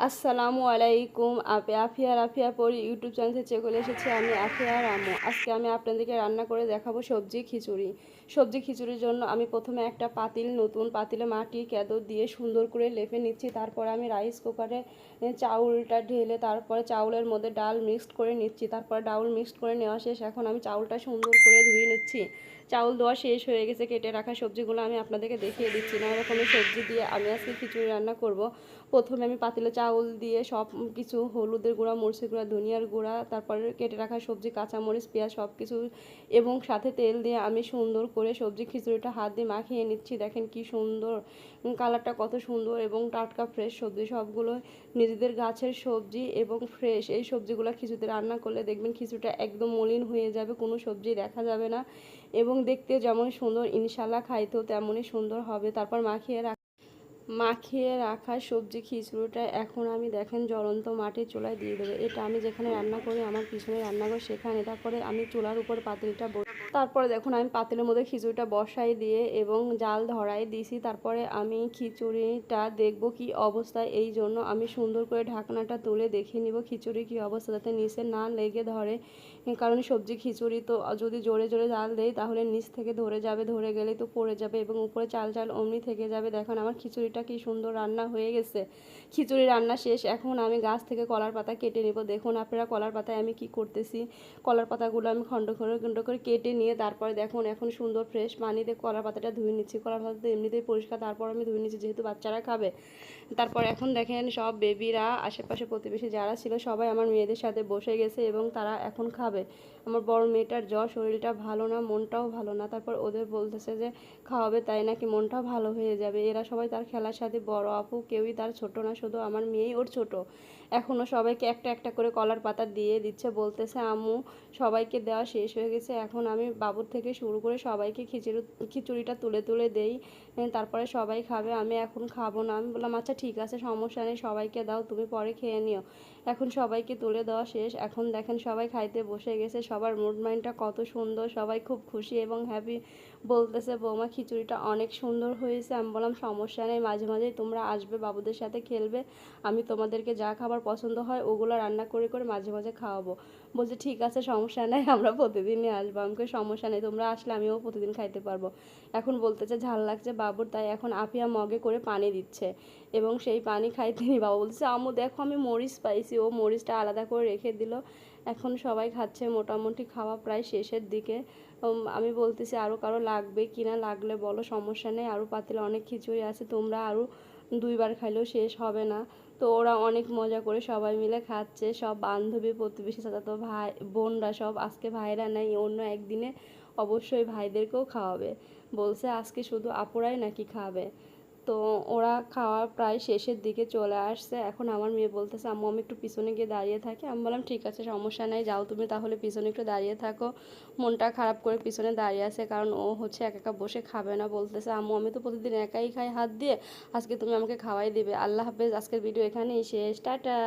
আসসালামু আলাইকুম। আফিয়া পরি ইউটিউব চ্যানেল থেকে চলে এসেছি আমি আফিয়া আর আম্মু। আজকে আমি আপনাদেরকে রান্না করে দেখাবো সবজি খিচুড়ি। সবজি খিচুড়ির জন্য আমি প্রথমে একটা নতুন পাতিলে মাটি কেদর দিয়ে সুন্দর করে লেপে নিচ্ছি। তারপরে আমি রাইস কুকারে চাউলটা ঢেলে তারপরে চাউলের মধ্যে ডাল মিক্সড করে নিচ্ছি। তারপরে ডাউল মিক্সড করে নেওয়া শেষ। এখন আমি চাউলটা সুন্দর করে ধুয়ে নিচ্ছি। চাউল দেওয়া শেষ হয়ে গেছে। কেটে রাখা সবজিগুলো আমি আপনাদেরকে দেখিয়ে দিচ্ছি। নানা রকমের সবজি দিয়ে আমি আজকে খিচুড়ি রান্না করব। প্রথমে আমি পাতিলে চাউল দিয়ে সব কিছু হলুদের গুঁড়া, মরিচের গুঁড়া, ধনিয়ার গুঁড়া, তারপরে কেটে রাখা সবজি, কাঁচামরিচ, পেঁয়াজ সব কিছু এবং সাথে তেল দিয়ে আমি সুন্দর করে সবজি খিচুড়িটা হাত দিয়ে মাখিয়ে নিচ্ছি। দেখেন কি সুন্দর কালারটা, কত সুন্দর এবং টাটকা ফ্রেশ সবজি সবগুলো নিজেদের গাছের সবজি এবং ফ্রেশ। এই সবজিগুলো খিচুড়িতে রান্না করলে দেখবেন খিচুড়িটা একদম মলিন হয়ে যাবে, কোনো সবজি দেখা যাবে না এবং দেখতে যেমন সুন্দর ইনশাল্লাহ খাইতেও তেমনই সুন্দর হবে। তারপর মাখিয়ে রাখা সবজি খিচুড়িটা এখন আমি দেখেন জ্বলন্ত মাটির চুলায় দিয়ে দেবো। এটা আমি যেখানে রান্না করি আমার পিছনে রান্নাঘর, সেখানে। তারপরে আমি চুলার উপর পাতিলটা তারপরে দেখুন আমি পাতিলের মধ্যে খিচুড়িটা বসাই দিয়ে এবং জাল ধরাই দিয়েছি। তারপরে আমি খিচুড়িটা দেখব কি অবস্থায়, এই জন্য আমি সুন্দর করে ঢাকনাটা তুলে দেখে নিব খিচুড়ি কি অবস্থা, যাতে নিচে না লেগে ধরে। কারণ সবজি খিচুড়ি তো যদি জোরে জোরে জাল দেয় তাহলে নিচ থেকে ধরে যাবে, ধরে গেলে তো পড়ে যাবে এবং উপরে চাল চাল অমনি থেকে যাবে। দেখুন আমার খিচুড়িটা কি সুন্দর রান্না হয়ে গেছে। খিচুড়ি রান্না শেষ। এখন আমি গাছ থেকে কলার পাতা কেটে নেব। দেখুন আপনারা কলার পাতায় আমি কি করতেছি। কলার পাতাগুলো আমি খণ্ড করে কেটে নিয়ে তারপরে দেখুন এখন সুন্দর ফ্রেশ পানি দিয়ে কলার পাতাটা ধুয়ে নিচ্ছি। কলার পাতা এমনিতেই পরিষ্কার, তারপর আমি ধুয়ে নিচ্ছি যেহেতু বাচ্চারা খাবে। তারপর এখন দেখেন সব বেবিরা, আশেপাশে প্রতিবেশী যারা ছিল সবাই আমার মেয়েদের সাথে বসে গেছে এবং তারা এখন খাবে। আমার বড় মেয়েটার জ্বর, শরীরটা ভালো না, মনটাও ভালো না। তারপর ওদের বলতেছে যে খাওয়াবে, তাই নাকি মনটাও ভালো হয়ে যাবে। এরা সবাই তার খেলার সাথে, বড় আপু কেউই তার ছোট না, শুধু আমার মেয়েই ওর ছোট। এখনও সবাইকে একটা একটা করে কলার পাতা দিয়ে দিচ্ছে, বলতেছে আম্মু সবাইকে দেওয়া শেষ হয়ে গেছে, এখন আমি বাবুর থেকে শুরু করে সবাইকে খিচুড়িটা তুলে তুলে দেই, তারপরে সবাই খাবে, আমি এখন খাবো না। আমি বললাম আচ্ছা ঠিক আছে, সমস্যা নেই, সবাইকে দাও, তুমি পরে খেয়ে নিও। এখন সবাইকে তুলে দেওয়া শেষ। এখন দেখেন সবাই খাইতে বসে গেছে। সবার মুড মাইন্ডটা কত সুন্দর, সবাই খুব খুশি এবং হ্যাপি। বলতেছে বৌমা খিচুড়িটা অনেক সুন্দর হয়েছে। আমি বললাম সমস্যা নেই, মাঝে মাঝেই তোমরা আসবে, বাবুদের সাথে খেলবে, আমি তোমাদেরকে যা খাবার পছন্দ হয় ওগুলো রান্না করে করে মাঝে মাঝে খাওয়াবো। বলছে ঠিক আছে সমস্যা নেই, আমরা প্রতিদিনই আসবো। আমাকে সমস্যা নেই, তোমরা আসলে আমিও প্রতিদিন খাইতে পারবো। এখন বলতেছে ঝাল লাগছে বাবুর, তাই এখন আপিয়া মগে করে পানি দিচ্ছে এবং সেই পানি খাইতে নি বাবা বলছে আম্মু দেখো আমি মরিচ পাইছি, ও মরিচটা আলাদা করে রেখে দিল। এখন সবাই খাচ্ছে, মোটামুটি খাওয়া প্রায় শেষের দিকে। আমি বলতেছি আরও কারো লাগবে কি না, লাগলে বলো, সমস্যা নেই, আরও পাতিলে অনেক খিচুড়ি আছে, তোমরা আরও দুইবার খাইলেও শেষ হবে না। তো ওরা অনেক মজা করে সবাই মিলে খাচ্ছে, সব বান্ধবী, প্রতিবেশী, চাচাতো ভাই বোনরা সব। আজকে ভাইরা নাই, অন্য একদিনে অবশ্যই ভাইদেরকেও খাওয়াবে। বলছে আজকে শুধু আপুরাই নাকি খাবে। তো ওরা খাওয়া প্রায় শেষের দিকে চলে আসছে। এখন আমার মেয়ে বলতেছে আম্মু আমি একটু পিছনে গিয়ে দাঁড়িয়ে থাকি। আমি বললাম ঠিক আছে সমস্যা নেই, যাও তুমি তাহলে পিছনে একটু দাঁড়িয়ে থাকো। মনটা খারাপ করে পিছনে দাঁড়িয়ে আছে, কারণ ও হচ্ছে একা একা বসে খাবে না। বলতেছে আম্মু আমি তো প্রতিদিন একাই খাই হাত দিয়ে, আজকে তুমি আমাকে খাওয়াই দিবে। আল্লাহ হাফেজ, আজকের ভিডিও এখানেই শেষ, টাটা।